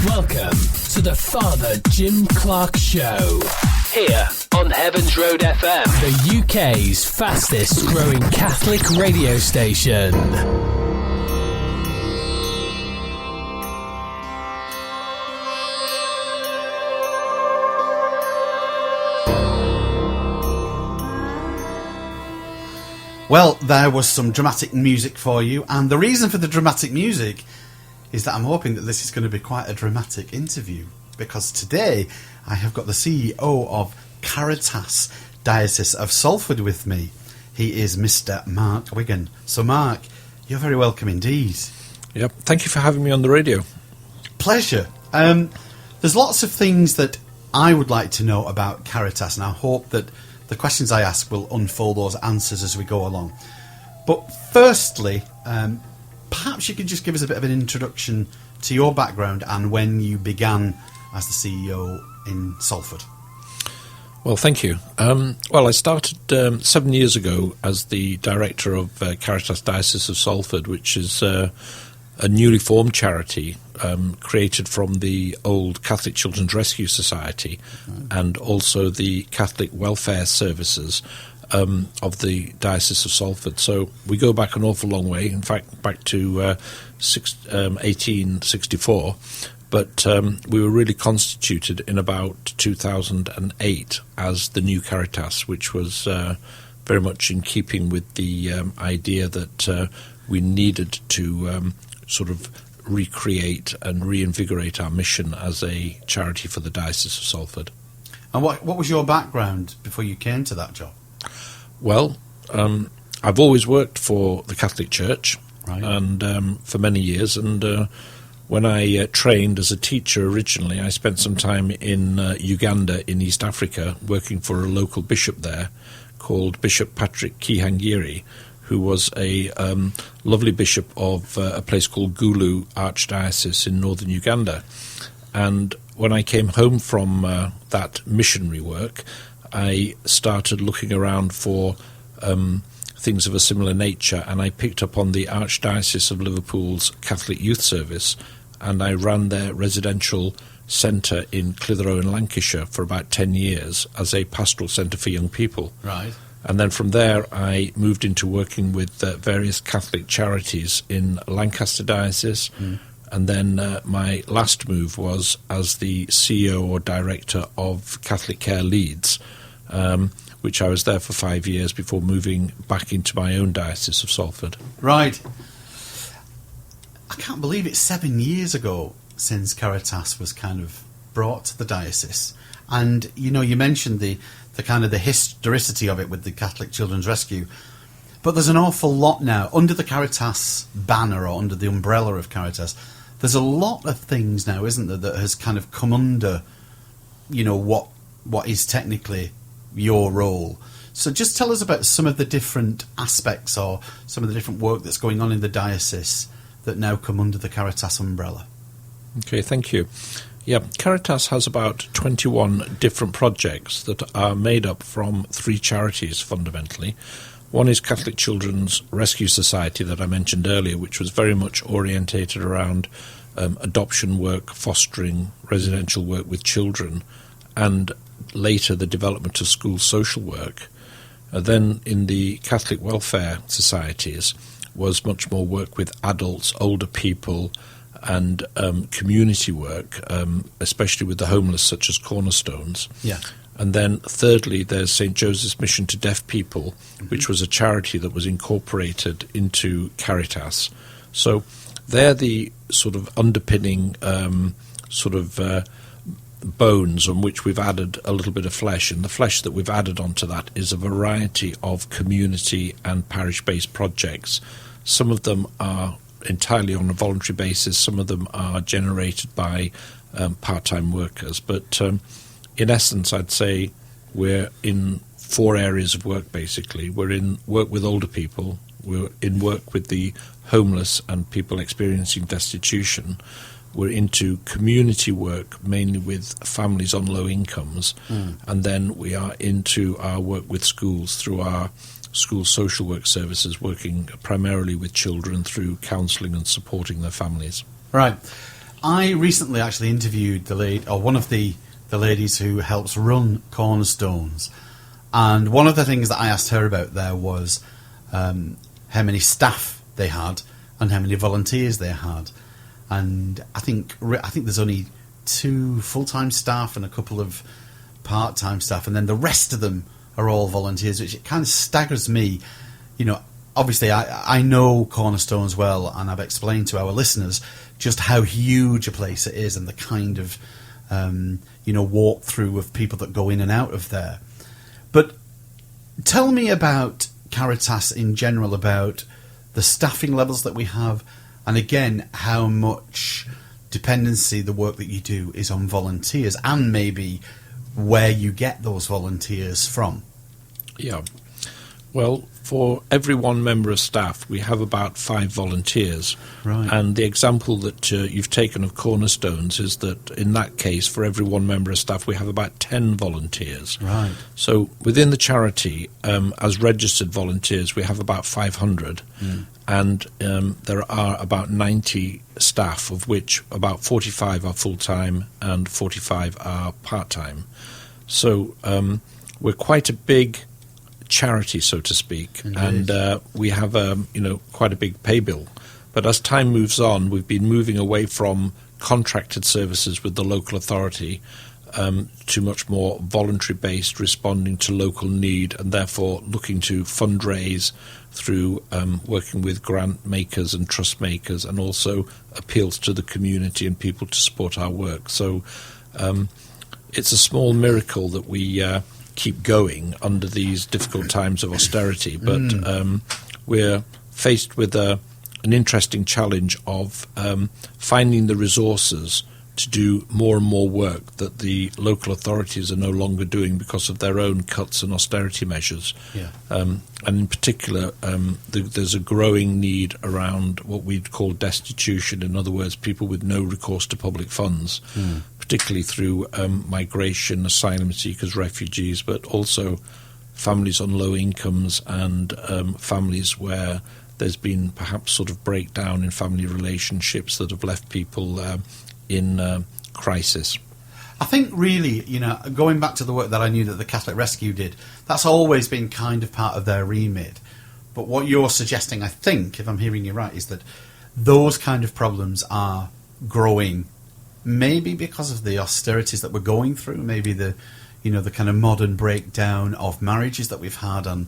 Welcome to the Father Jim Clark Show, here on Heavens Road FM, the UK's fastest growing Catholic radio station. Well, there was some dramatic music for you, and the reason for the dramatic music is that I'm hoping that this is going to be quite a dramatic interview, because today I have got the CEO of CARITAS Diocese of Salford with me. He is Mr. Mark Wiggin. So, Mark, you're very welcome indeed. Yep, thank you for having me on the radio. Pleasure. There's lots of things that I would like to know about CARITAS, and I hope that the questions I ask will unfold those answers as we go along. But firstly, perhaps you could just give us a bit of an introduction to your background and when you began as the CEO in Salford. Well, thank you. I started 7 years ago as the director of CARITAS Diocese of Salford, which is a newly formed charity created from the old Catholic Children's Rescue Society and also the Catholic Welfare Services of the Diocese of Salford. So we go back an awful long way, in fact back to 1864, but we were really constituted in about 2008 as the new Caritas, which was very much in keeping with the idea that we needed to sort of recreate and reinvigorate our mission as a charity for the Diocese of Salford. And what was your background before you came to that job? Well, I've always worked for the Catholic Church, right, and for many years, and when I trained as a teacher originally, I spent some time in Uganda in East Africa working for a local bishop there called Bishop Patrick Kihangiri, who was a lovely bishop of a place called Gulu Archdiocese in northern Uganda. And when I came home from that missionary work, I started looking around for things of a similar nature, and I picked up on the Archdiocese of Liverpool's Catholic Youth Service, and I ran their residential centre in Clitheroe in Lancashire for about 10 years as a pastoral centre for young people. Right. And then from there, I moved into working with various Catholic charities in Lancaster Diocese. And then my last move was as the CEO or director of Catholic Care Leeds, which I was there for 5 years before moving back into my own Diocese of Salford. Right. I can't believe it's 7 years ago since Caritas was kind of brought to the diocese. And, you know, you mentioned the kind of the historicity of it with the Catholic Children's Rescue. But there's an awful lot now. Under the Caritas banner or under the umbrella of Caritas, there's a lot of things now, isn't there, that has kind of come under, you know, what is technically your role. So just tell us about some of the different aspects or some of the different work that's going on in the diocese that now come under the Caritas umbrella. Okay, thank you. Yeah, Caritas has about 21 different projects that are made up from 3 charities, fundamentally. One is Catholic Children's Rescue Society that I mentioned earlier, which was very much orientated around adoption work, fostering, residential work with children, and later the development of school social work. Then in the Catholic Welfare Societies was much more work with adults, older people, and community work, especially with the homeless, such as Cornerstones. Yeah. And then thirdly, there's St. Joseph's Mission to Deaf People, which was a charity that was incorporated into Caritas. So they're the sort of underpinning bones on which we've added a little bit of flesh. And the flesh that we've added onto that is a variety of community and parish-based projects. Some of them are entirely on a voluntary basis. Some of them are generated by part-time workers. But in essence, I'd say we're in 4 areas of work, basically. We're in work with older people. We're in work with the homeless and people experiencing destitution. We're into community work, mainly with families on low incomes. And then we are into our work with schools through our school social work services, working primarily with children through counselling and supporting their families. Right. I recently actually interviewed one of the ladies who helps run Cornerstones, and one of the things that I asked her about there was how many staff they had and how many volunteers they had. And I think there's only 2 full-time staff and a couple of part-time staff, and then the rest of them are all volunteers, which it kind of staggers me. You know, obviously I know Cornerstones well, and I've explained to our listeners just how huge a place it is and the kind of walk-through of people that go in and out of there. But tell me about Caritas in general, about the staffing levels that we have, and again, how much dependency the work that you do is on volunteers, and maybe where you get those volunteers from. Yeah. Well, for every one member of staff, we have about 5 volunteers. Right. And the example that you've taken of Cornerstones is that in that case, for every one member of staff, we have about 10 volunteers. Right. So within the charity, as registered volunteers, we have about 500. And there are about 90 staff, of which about 45 are full-time and 45 are part-time. So we're quite a big charity, so to speak. Indeed. And we have quite a big pay bill. But as time moves on, we've been moving away from contracted services with the local authority to much more voluntary-based, responding to local need, and therefore looking to fundraise through working with grant makers and trust makers, and also appeals to the community and people to support our work. So it's a small miracle that we keep going under these difficult times of austerity, but we're faced with an interesting challenge of finding the resources to do more and more work that the local authorities are no longer doing because of their own cuts and austerity measures. Yeah. And in particular, there's a growing need around what we'd call destitution, in other words, people with no recourse to public funds, particularly through migration, asylum seekers, refugees, but also families on low incomes and families where there's been perhaps sort of breakdown in family relationships that have left people in crisis. I think really, going back to the work that I knew that the Catholic Rescue did, that's always been kind of part of their remit. But what you're suggesting, I think, if I'm hearing you right, is that those kind of problems are growing, maybe because of the austerities that we're going through, maybe the kind of modern breakdown of marriages that we've had, and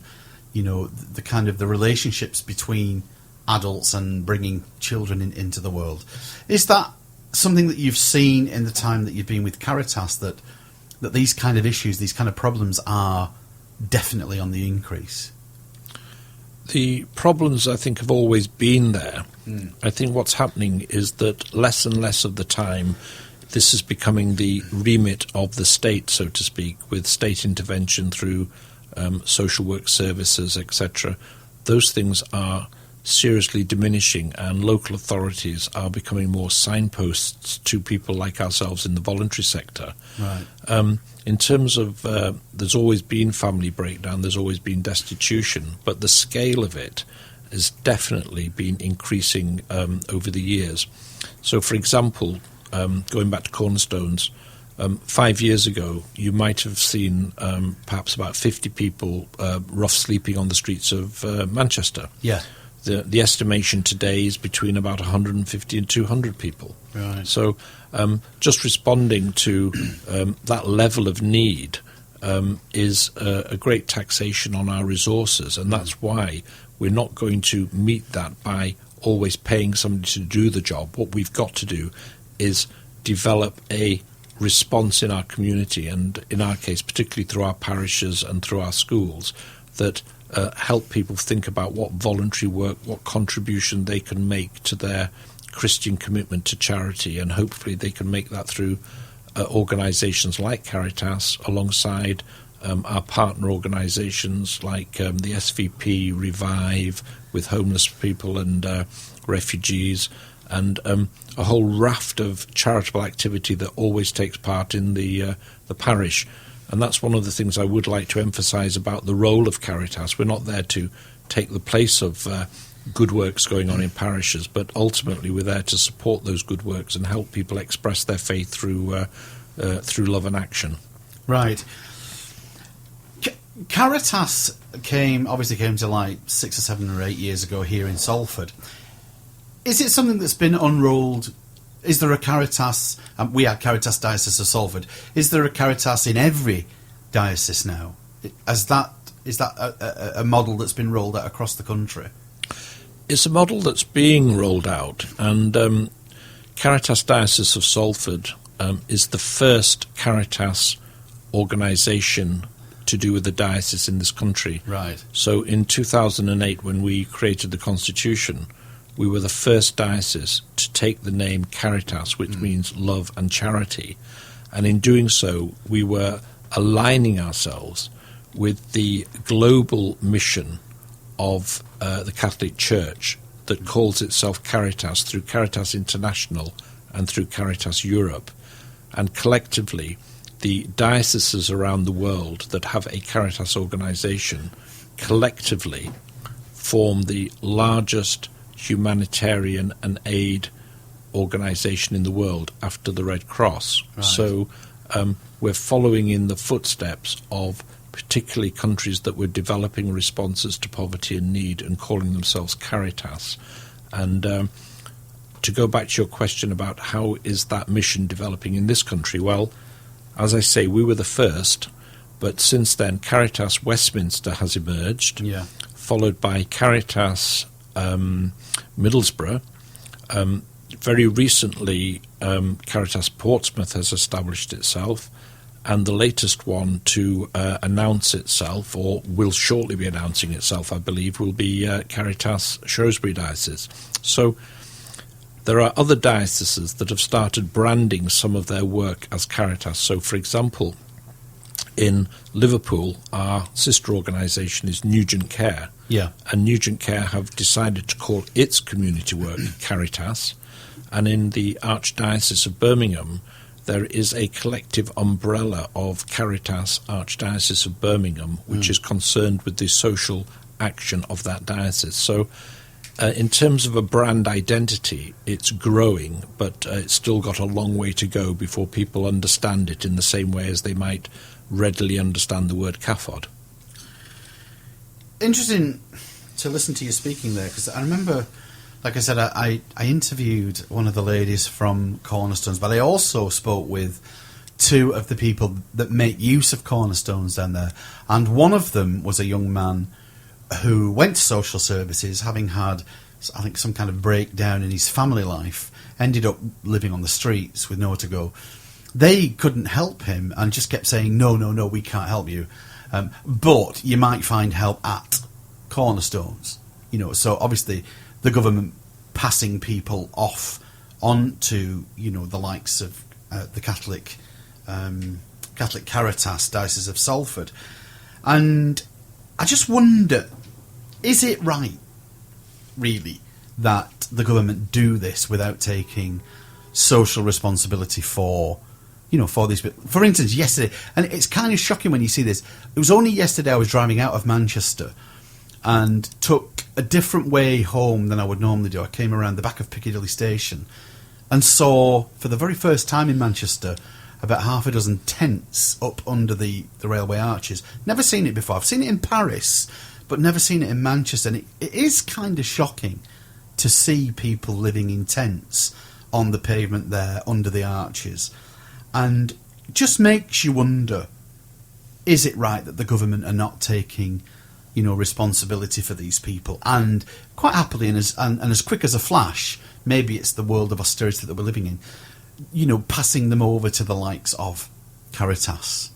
the kind of the relationships between adults and bringing children into the world. Is that something that you've seen in the time that you've been with Caritas, that these kind of issues, these kind of problems are definitely on the increase? The problems, I think, have always been there. I think what's happening is that less and less of the time this is becoming the remit of the state, so to speak, with state intervention through social work services, etc. Those things are seriously diminishing, and local authorities are becoming more signposts to people like ourselves in the voluntary sector. Right. In terms of there's always been family breakdown, there's always been destitution, but the scale of it has definitely been increasing over the years. So, for example, going back to Cornerstones, 5 years ago, you might have seen perhaps about 50 people rough sleeping on the streets of Manchester. Yeah. The estimation today is between about 150 and 200 people. Right. So just responding to that level of need is a great taxation on our resources, and that's why we're not going to meet that by always paying somebody to do the job. What we've got to do is develop a response in our community, and in our case, particularly through our parishes and through our schools, that help people think about what voluntary work, what contribution they can make to their Christian commitment to charity, and hopefully they can make that through organisations like Caritas, alongside our partner organisations like the SVP, Revive, with homeless people and refugees, and a whole raft of charitable activity that always takes part in the parish. And that's one of the things I would like to emphasise about the role of Caritas. We're not there to take the place of good works going on in parishes, but ultimately we're there to support those good works and help people express their faith through love and action. Right. CARITAS came to like 6 or 7 or 8 years ago here in Salford. Is it something that's been unrolled? Is there a CARITAS? We are CARITAS Diocese of Salford. Is there a CARITAS in every diocese now? Is that a model that's been rolled out across the country? It's a model that's being rolled out, and CARITAS Diocese of Salford is the first CARITAS organisation to do with the diocese in this country. Right. So in 2008, when we created the Constitution, we were the first diocese to take the name CARITAS, which means love and charity. And in doing so, we were aligning ourselves with the global mission of the Catholic Church that calls itself CARITAS through CARITAS International and through CARITAS Europe. And collectively, the dioceses around the world that have a CARITAS organisation collectively form the largest humanitarian and aid organisation in the world after the Red Cross. Right. So we're following in the footsteps of particularly countries that were developing responses to poverty and need and calling themselves CARITAS. And to go back to your question about how is that mission developing in this country, well, as I say, we were the first, but since then CARITAS Westminster has emerged, followed by CARITAS Middlesbrough. Very recently, CARITAS Portsmouth has established itself, and the latest one to announce itself, or will shortly be announcing itself, I believe, will be CARITAS Shrewsbury Diocese. So there are other dioceses that have started branding some of their work as CARITAS. So, for example, in Liverpool, our sister organisation is Nugent Care. Yeah. And Nugent Care have decided to call its community work CARITAS. And in the Archdiocese of Birmingham, there is a collective umbrella of CARITAS Archdiocese of Birmingham, which is concerned with the social action of that diocese. So in terms of a brand identity, it's growing, but it's still got a long way to go before people understand it in the same way as they might readily understand the word CAFOD. Interesting to listen to you speaking there, because I remember, like I said, I interviewed one of the ladies from Cornerstones, but I also spoke with two of the people that make use of Cornerstones down there. And one of them was a young man who went to social services, having had, I think, some kind of breakdown in his family life, ended up living on the streets with nowhere to go. They couldn't help him and just kept saying, no, we can't help you. But you might find help at Cornerstones. So obviously the government passing people off onto, the likes of the Catholic CARITAS Diocese of Salford. And I just wonder, is it right, really, that the government do this without taking social responsibility for these people? For instance, yesterday, and it's kind of shocking when you see this, it was only yesterday I was driving out of Manchester and took a different way home than I would normally do. I came around the back of Piccadilly Station and saw, for the very first time in Manchester, about half a dozen tents up under the railway arches. Never seen it before. I've seen it in Paris, but never seen it in Manchester. And it is kind of shocking to see people living in tents on the pavement there under the arches. And just makes you wonder, is it right that the government are not taking, responsibility for these people? And quite happily and as quick as a flash, maybe it's the world of austerity that we're living in, passing them over to the likes of CARITAS.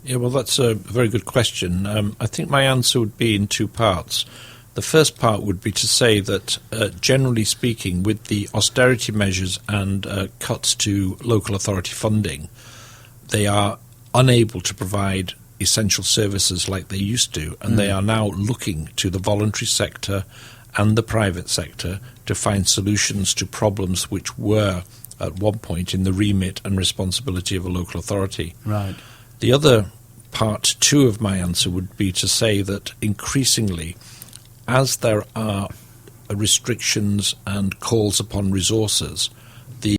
Yeah, well, that's a very good question. I think my answer would be in two parts. The first part would be to say that, generally speaking, with the austerity measures and cuts to local authority funding, they are unable to provide essential services like they used to, and they are now looking to the voluntary sector and the private sector to find solutions to problems which were, at one point, in the remit and responsibility of a local authority. Right. The other part two of my answer would be to say that increasingly, as there are restrictions and calls upon resources, the